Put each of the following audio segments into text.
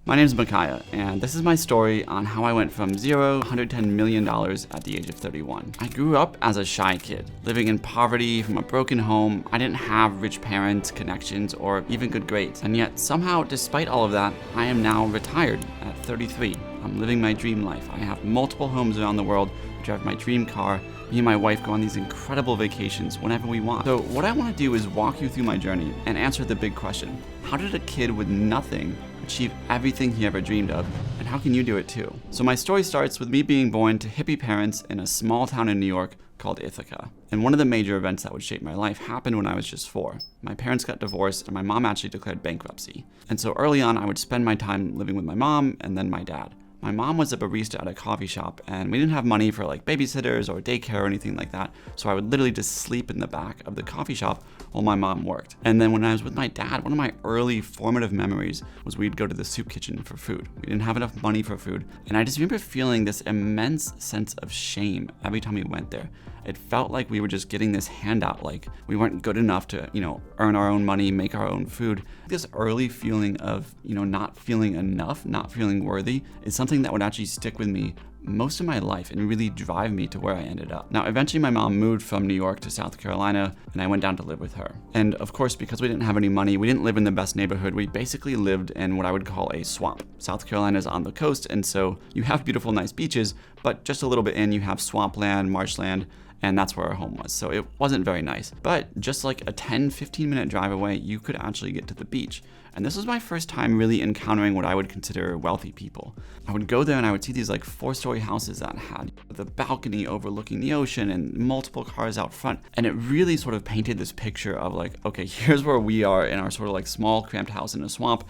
My name is Michia, and this is my story on how I went from zero to $110 million at the age of 31. I grew up as a shy kid, living in poverty from a broken home. I didn't have rich parents, connections, or even good grades. And yet, somehow, despite all of that, I am now retired at 33. I'm living my dream life. I have multiple homes around the world, I drive my dream car. Me and my wife go on these incredible vacations whenever we want. So what I want to do is walk you through my journey and answer the big question. How did a kid with nothing achieve everything he ever dreamed of, and how can you do it too? So my story starts with me being born to hippie parents in a small town in New York called Ithaca. And one of the major events that would shape my life happened when I was just 4. My parents got divorced and my mom actually declared bankruptcy. And so early on, I would spend my time living with my mom and then my dad. My mom was a barista at a coffee shop, and we didn't have money for like babysitters or daycare or anything like that, so I would literally just sleep in the back of the coffee shop while my mom worked. And then when I was with my dad, one of my early formative memories was we'd go to the soup kitchen for food. We didn't have enough money for food, and I just remember feeling this immense sense of shame every time we went there. It felt like we were just getting this handout, like we weren't good enough to, earn our own money, make our own food. This early feeling of, not feeling enough, not feeling worthy is something that would actually stick with me most of my life and really drive me to where I ended up. Now, eventually my mom moved from New York to South Carolina, and I went down to live with her. And of course, because we didn't have any money, we didn't live in the best neighborhood. We basically lived in what I would call a swamp. South Carolina is on the coast, and so you have beautiful, nice beaches, but just a little bit in, you have swampland, marshland, and that's where our home was. So it wasn't very nice. But just like a 10-15 minute drive away, you could actually get to the beach. And this was my first time really encountering what I would consider wealthy people. I would go there and I would see these like 4-story houses that had the balcony overlooking the ocean and multiple cars out front. And it really sort of painted this picture of like, okay, here's where we are in our sort of like small cramped house in a swamp,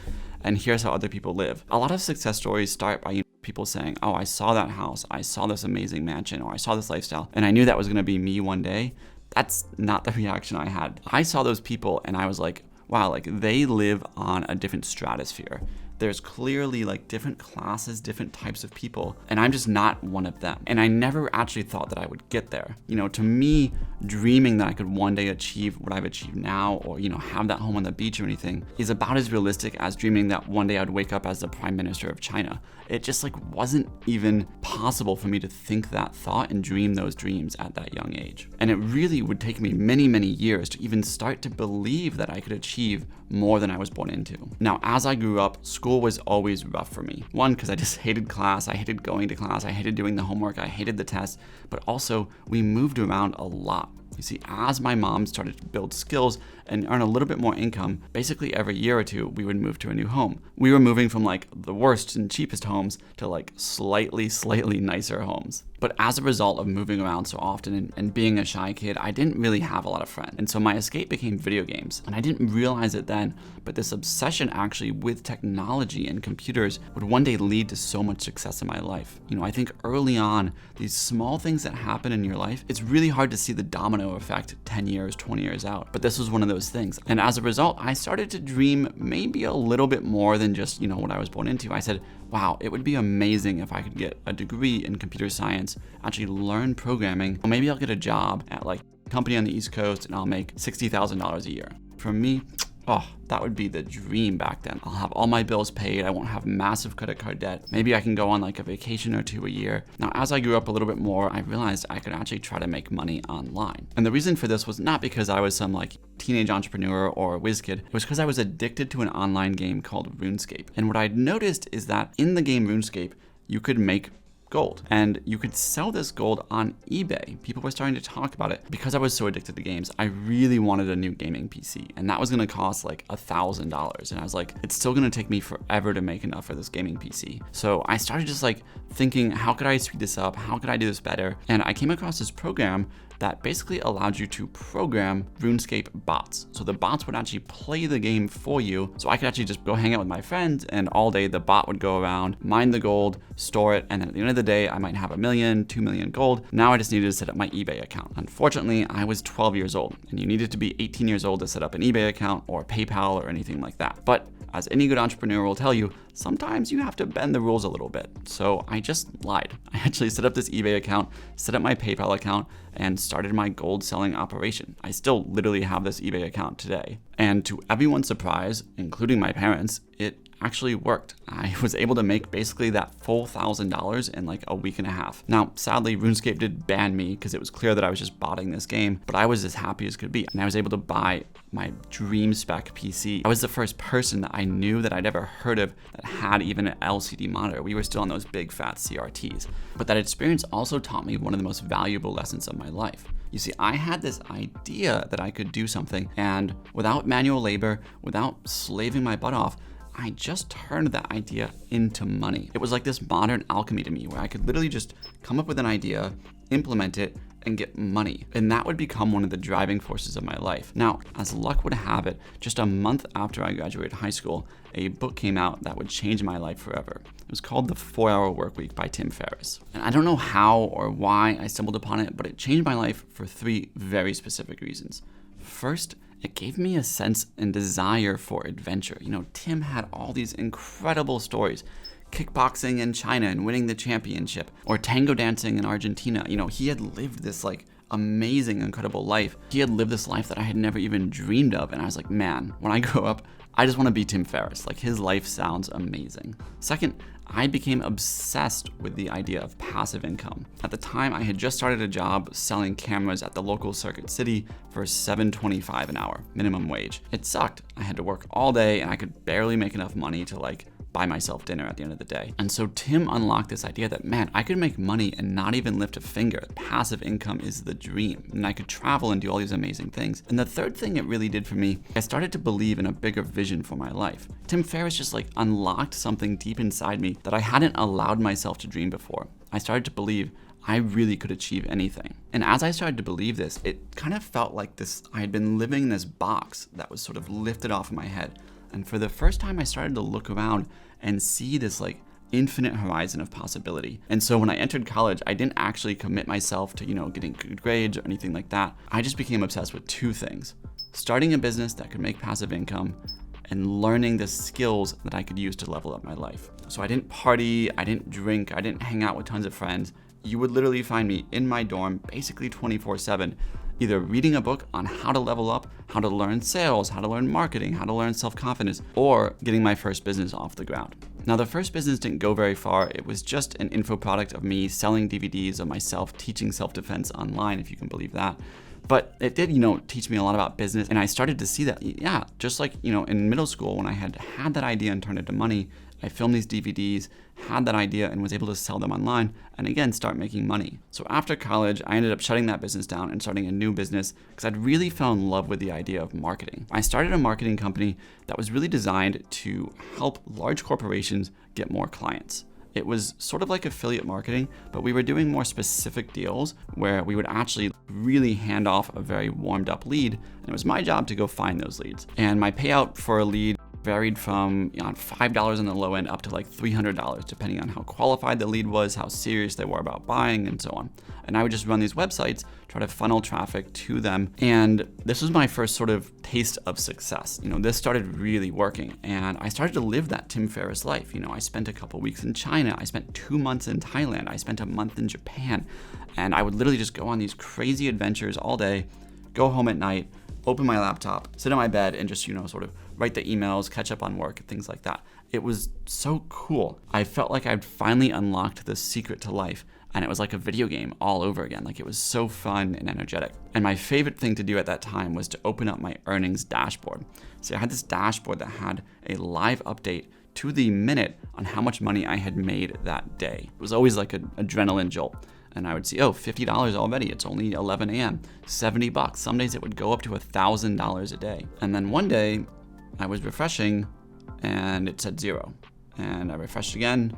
and here's how other people live. A lot of success stories start by people saying, oh, I saw that house, I saw this amazing mansion, or I saw this lifestyle, and I knew that was gonna be me one day. That's not the reaction I had. I saw those people and I was like, wow, like they live on a different stratosphere. There's clearly like different classes, different types of people, and I'm just not one of them. And I never actually thought that I would get there. To me, dreaming that I could one day achieve what I've achieved now, or have that home on the beach or anything, is about as realistic as dreaming that one day I'd wake up as the Prime Minister of China. It just like wasn't even possible for me to think that thought and dream those dreams at that young age. And it really would take me many, many years to even start to believe that I could achieve more than I was born into. Now, as I grew up, school was always rough for me. One, because I just hated class, I hated going to class, I hated doing the homework, I hated the tests, but also we moved around a lot. You see, as my mom started to build skills and earn a little bit more income, basically every year or two, we would move to a new home. We were moving from like the worst and cheapest homes to like slightly nicer homes. But as a result of moving around so often and being a shy kid, I didn't really have a lot of friends. And so my escape became video games. And I didn't realize it then, but this obsession actually with technology and computers would one day lead to so much success in my life. I think early on, these small things that happen in your life, it's really hard to see the domino effect 10 years, 20 years out. But this was one of those things. And as a result, I started to dream maybe a little bit more than just, what I was born into. I said, wow, it would be amazing if I could get a degree in computer science, actually learn programming, or maybe I'll get a job at like a company on the East Coast and I'll make $60,000 a year. For me, that would be the dream back then. I'll have all my bills paid. I won't have massive credit card debt. Maybe I can go on like a vacation or 2 a year. Now, as I grew up a little bit more, I realized I could actually try to make money online. And the reason for this was not because I was some like teenage entrepreneur or a whiz kid. It was because I was addicted to an online game called RuneScape. And what I'd noticed is that in the game RuneScape, you could make gold, and you could sell this gold on eBay. People were starting to talk about it. Because I was so addicted to games, I really wanted a new gaming PC, and that was gonna cost like $1,000. And I was like, it's still gonna take me forever to make enough for this gaming PC. So I started just like thinking, how could I speed this up? How could I do this better? And I came across this program that basically allowed you to program RuneScape bots. So the bots would actually play the game for you. So I could actually just go hang out with my friends, and all day the bot would go around, mine the gold, store it, and then at the end of the day, I might have 1 million, 2 million gold. Now I just needed to set up my eBay account. Unfortunately, I was 12 years old, and you needed to be 18 years old to set up an eBay account or PayPal or anything like that. But as any good entrepreneur will tell you, sometimes you have to bend the rules a little bit. So I just lied. I actually set up this eBay account, set up my PayPal account, and started my gold selling operation. I still literally have this eBay account today. And to everyone's surprise, including my parents, it actually worked. I was able to make basically that full $1,000 in like a week and a half. Now, sadly, RuneScape did ban me because it was clear that I was just botting this game, but I was as happy as could be. And I was able to buy my dream spec PC. I was the first person that I knew that I'd ever heard of that had even an LCD monitor. We were still on those big fat CRTs. But that experience also taught me one of the most valuable lessons of my life. You see, I had this idea that I could do something, and without manual labor, without slaving my butt off, I just turned that idea into money. It was like this modern alchemy to me where I could literally just come up with an idea, implement it, and get money. And that would become one of the driving forces of my life. Now, as luck would have it, just a month after I graduated high school, a book came out that would change my life forever. It was called The 4-Hour Workweek by Tim Ferriss. And I don't know how or why I stumbled upon it, but it changed my life for 3 very specific reasons. First, it gave me a sense and desire for adventure. You know, Tim had all these incredible stories. Kickboxing in China and winning the championship, or tango dancing in Argentina. You know, he had lived this like amazing, incredible life. He had lived this life that I had never even dreamed of. And I was like, man, when I grow up, I just want to be Tim Ferriss. Like, his life sounds amazing. Second, I became obsessed with the idea of passive income. At the time, I had just started a job selling cameras at the local Circuit City for $7.25 an hour, minimum wage. It sucked. I had to work all day and I could barely make enough money to like buy myself dinner at the end of the day. And so Tim unlocked this idea that, man, I could make money and not even lift a finger. Passive income is the dream. And I could travel and do all these amazing things. And the third thing it really did for me, I started to believe in a bigger vision for my life. Tim Ferriss just like unlocked something deep inside me that I hadn't allowed myself to dream before. I started to believe I really could achieve anything. And as I started to believe this, it kind of felt like I had been living in this box that was sort of lifted off of my head. And for the first time, I started to look around and see this like infinite horizon of possibility. And so when I entered college, I didn't actually commit myself to, getting good grades or anything like that. I just became obsessed with 2 things: starting a business that could make passive income and learning the skills that I could use to level up my life. So I didn't party, I didn't drink, I didn't hang out with tons of friends. You would literally find me in my dorm basically 24/7, either reading a book on how to level up, how to learn sales, how to learn marketing, how to learn self-confidence, or getting my first business off the ground. Now, the first business didn't go very far. It was just an info product of me selling DVDs of myself teaching self-defense online, if you can believe that. But it did, teach me a lot about business. And I started to see that, just like, in middle school when I had that idea and turned it to money, I filmed these DVDs, had that idea, and was able to sell them online and again start making money. So after college, I ended up shutting that business down and starting a new business because I'd really fell in love with the idea of marketing. I started a marketing company that was really designed to help large corporations get more clients. It was sort of like affiliate marketing, but we were doing more specific deals where we would actually really hand off a very warmed up lead, and it was my job to go find those leads. And my payout for a lead varied from $5 on the low end up to like $300, depending on how qualified the lead was, how serious they were about buying, and so on. And I would just run these websites, try to funnel traffic to them. And this was my first sort of taste of success. This started really working, and I started to live that Tim Ferriss life. I spent a couple weeks in China, I spent 2 months in Thailand, I spent a month in Japan, and I would literally just go on these crazy adventures all day, go home at night, open my laptop, sit on my bed, and just, sort of write the emails, catch up on work, and things like that. It was so cool. I felt like I'd finally unlocked the secret to life, and it was like a video game all over again. Like, it was so fun and energetic. And my favorite thing to do at that time was to open up my earnings dashboard. So I had this dashboard that had a live update to the minute on how much money I had made that day. It was always like an adrenaline jolt. And I would see, $50 already. It's only 11 a.m. $70. Some days it would go up to $1,000 a day. And then one day I was refreshing and it said 0. And I refreshed again,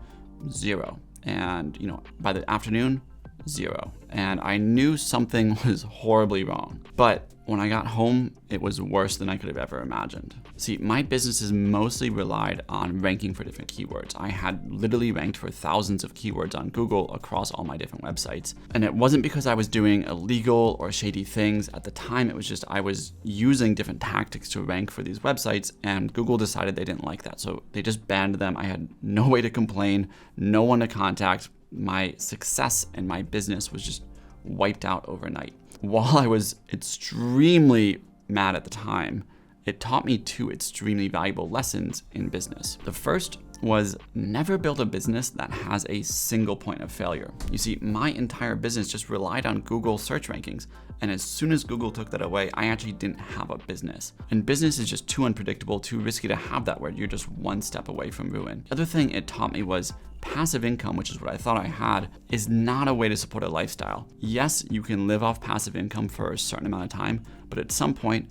0. And, by the afternoon, 0. And I knew something was horribly wrong. But when I got home, it was worse than I could have ever imagined. See, my businesses mostly relied on ranking for different keywords. I had literally ranked for thousands of keywords on Google across all my different websites. And it wasn't because I was doing illegal or shady things. At the time, it was just I was using different tactics to rank for these websites, and Google decided they didn't like that. So they just banned them. I had no way to complain, no one to contact. My success and my business was just wiped out overnight. While I was extremely mad at the time, it taught me two extremely valuable lessons in business. The first was never build a business that has a single point of failure. You see, my entire business just relied on Google search rankings. And as soon as Google took that away, I actually didn't have a business. And business is just too unpredictable, too risky to have that where you're just one step away from ruin. The other thing it taught me was passive income, which is what I thought I had, is not a way to support a lifestyle. Yes, you can live off passive income for a certain amount of time, but at some point,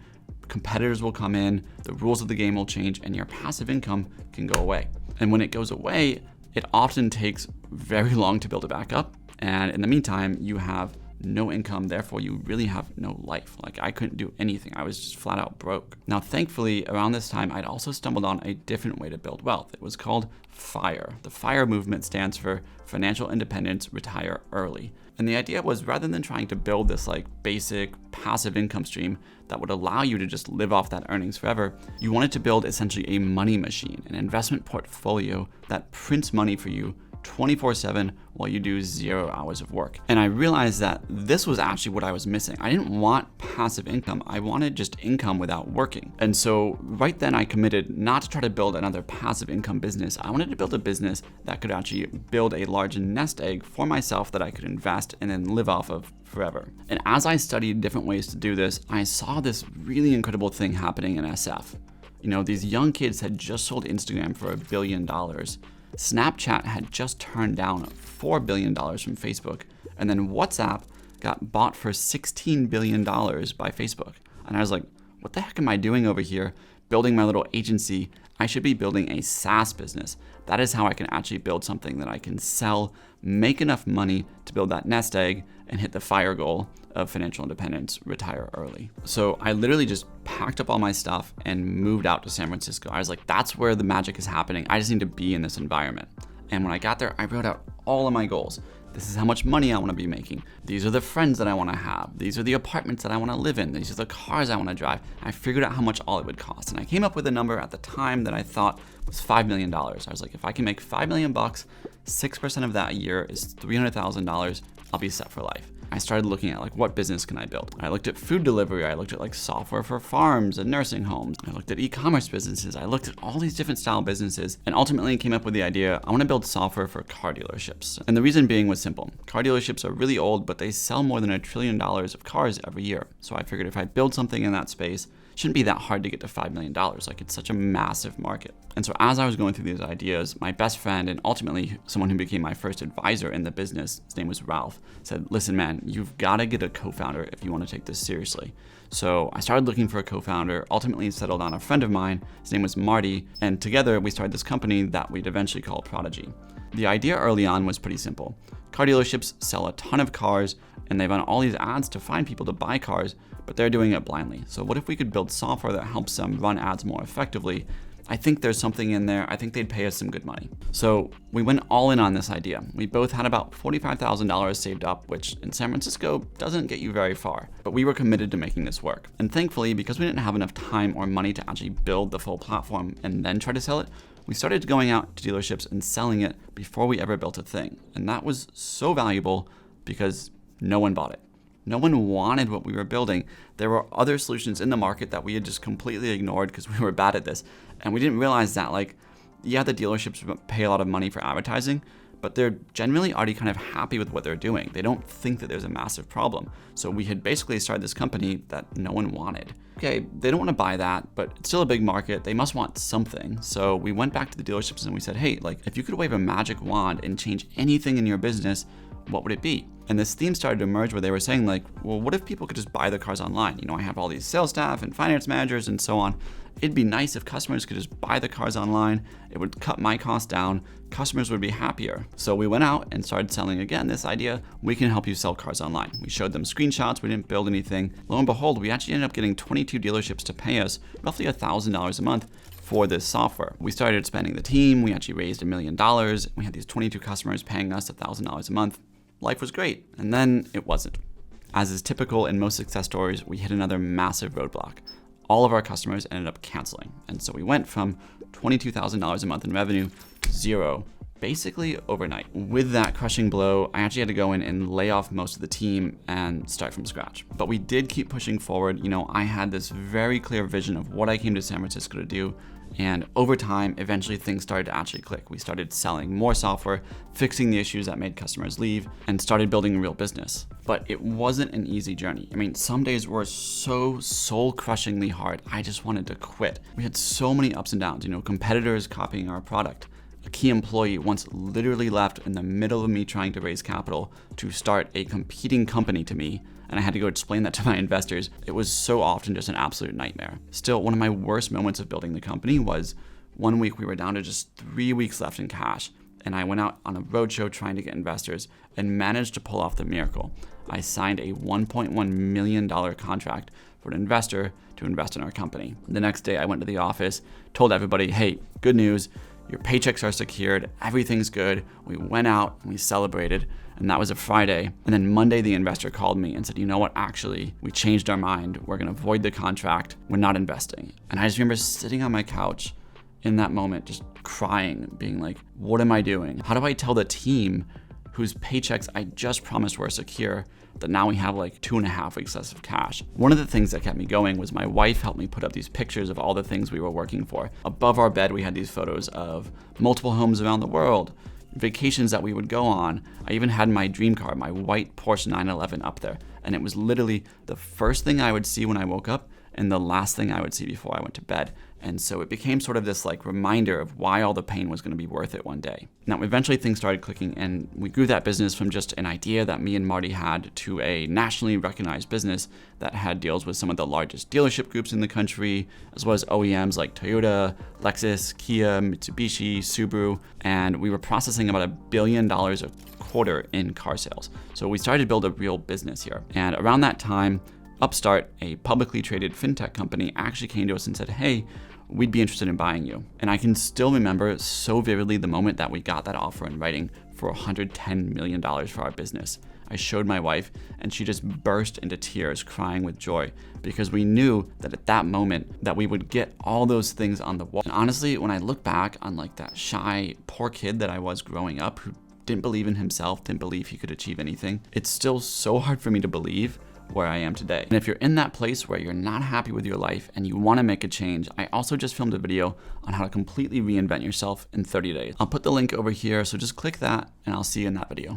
competitors will come in, the rules of the game will change, and your passive income can go away. And when it goes away, it often takes very long to build it back up. And in the meantime, you have no income, therefore you really have no life. Like, I couldn't do anything. I was just flat out broke. Now, thankfully, around this time, I'd also stumbled on a different way to build wealth. It was called FIRE. The FIRE movement stands for Financial Independence, Retire Early. And the idea was, rather than trying to build this like basic passive income stream that would allow you to just live off that earnings forever, you wanted to build essentially a money machine, an investment portfolio that prints money for you 24/7 while you do 0 hours of work. And I realized that this was actually what I was missing. I didn't want passive income. I wanted just income without working. And so right then I committed not to try to build another passive income business. I wanted to build a business that could actually build a large nest egg for myself that I could invest and then live off of forever. And as I studied different ways to do this, I saw this really incredible thing happening in SF. You know, these young kids had just sold Instagram for $1 billion. Snapchat had just turned down $4 billion from Facebook, and then WhatsApp got bought for $16 billion by Facebook. And I was like, what the heck am I doing over here building my little agency? I should be building a SaaS business. That is how I can actually build something that I can sell, make enough money to build that nest egg, and hit the FIRE goal of financial independence, retire early. So I literally just packed up all my stuff and moved out to San Francisco. I was like, that's where the magic is happening. I just need to be in this environment. And when I got there, I wrote out all of my goals. This is how much money I want to be making. These are the friends that I want to have. These are the apartments that I want to live in. These are the cars I want to drive. I figured out how much all it would cost. And I came up with a number at the time that I thought was $5 million. I was like, if I can make $5 million, 6% of that a year is $300,000. I'll be set for life. I started looking at like, what business can I build? I looked at food delivery. I looked at like software for farms and nursing homes. I looked at e-commerce businesses. I looked at all these different style businesses and ultimately came up with the idea, I want to build software for car dealerships. And the reason being was simple. Car dealerships are really old, but they sell more than $1 trillion of cars every year. So I figured if I build something in that space, it shouldn't be that hard to get to $5 million. Like, it's such a massive market. And so as I was going through these ideas, my best friend and ultimately someone who became my first advisor in the business, his name was Ralph, said, listen, man, you've got to get a co-founder if you want to take this seriously. So I started looking for a co-founder, ultimately settled on a friend of mine. His name was Marty. And together we started this company that we'd eventually call Prodigy. The idea early on was pretty simple. Car dealerships sell a ton of cars and they run all these ads to find people to buy cars, but they're doing it blindly. So what if we could build software that helps them run ads more effectively? I think there's something in there. I think they'd pay us some good money. So we went all in on this idea. We both had about $45,000 saved up, which in San Francisco doesn't get you very far, but we were committed to making this work. And thankfully, because we didn't have enough time or money to actually build the full platform and then try to sell it, we started going out to dealerships and selling it before we ever built a thing. And that was so valuable because no one bought it. No one wanted what we were building. There were other solutions in the market that we had just completely ignored because we were bad at this. And we didn't realize that, like, yeah, the dealerships pay a lot of money for advertising, but they're generally already kind of happy with what they're doing. They don't think that there's a massive problem. So we had basically started this company that no one wanted. Okay, they don't want to buy that, but it's still a big market. They must want something. So we went back to the dealerships and we said, hey, like, if you could wave a magic wand and change anything in your business, what would it be? And this theme started to emerge where they were saying, like, well, what if people could just buy the cars online? You know, I have all these sales staff and finance managers and so on. It'd be nice if customers could just buy the cars online. It would cut my costs down. Customers would be happier. So we went out and started selling again this idea, we can help you sell cars online. We showed them screenshots. We didn't build anything. Lo and behold, we actually ended up getting 22 dealerships to pay us roughly $1,000 a month for this software. We started expanding the team. We actually raised $1 million. We had these 22 customers paying us $1,000 a month. Life was great. And then it wasn't. As is typical in most success stories, we hit another massive roadblock. All of our customers ended up canceling. And so we went from $22,000 a month in revenue to zero basically overnight. With that crushing blow, I actually had to go in and lay off most of the team and start from scratch. But we did keep pushing forward. You know, I had this very clear vision of what I came to San Francisco to do. And over time, eventually things started to actually click. We started selling more software, fixing the issues that made customers leave, and started building a real business. But it wasn't an easy journey. I mean, some days were so soul-crushingly hard, I just wanted to quit. We had so many ups and downs, you know, competitors copying our product. A key employee once literally left in the middle of me trying to raise capital to start a competing company to me, and I had to go explain that to my investors. It was so often just an absolute nightmare. Still, one of my worst moments of building the company was one week we were down to just 3 weeks left in cash, and I went out on a roadshow trying to get investors and managed to pull off the miracle. I signed a $1.1 million contract for an investor to invest in our company. The next day I went to the office, told everybody, hey, good news, your paychecks are secured, everything's good. We went out and we celebrated, and that was a Friday. And then Monday, the investor called me and said, you know what, actually, we changed our mind. We're gonna void the contract. We're not investing. And I just remember sitting on my couch in that moment, just crying, being like, what am I doing? How do I tell the team whose paychecks I just promised were secure that now we have like 2.5 weeks less of cash? One of the things that kept me going was my wife helped me put up these pictures of all the things we were working for. Above our bed, we had these photos of multiple homes around the world, vacations that we would go on. I even had my dream car, my white Porsche 911 up there. And it was literally the first thing I would see when I woke up and the last thing I would see before I went to bed. And so it became sort of this like reminder of why all the pain was going to be worth it one day. Now, eventually things started clicking, and we grew that business from just an idea that me and Marty had to a nationally recognized business that had deals with some of the largest dealership groups in the country, as well as OEMs like Toyota, Lexus, Kia, Mitsubishi, Subaru, and we were processing about $1 billion a quarter in car sales. So we started to build a real business here. And around that time, Upstart, a publicly traded fintech company, actually came to us and said, hey, we'd be interested in buying you. And I can still remember so vividly the moment that we got that offer in writing for $110 million for our business. I showed my wife and she just burst into tears, crying with joy, because we knew that at that moment that we would get all those things on the wall. And honestly, when I look back on like that shy, poor kid that I was growing up who didn't believe in himself, didn't believe he could achieve anything, it's still so hard for me to believe where I am today. And if you're in that place where you're not happy with your life and you want to make a change, I also just filmed a video on how to completely reinvent yourself in 30 days. I'll put the link over here, so just click that and I'll see you in that video.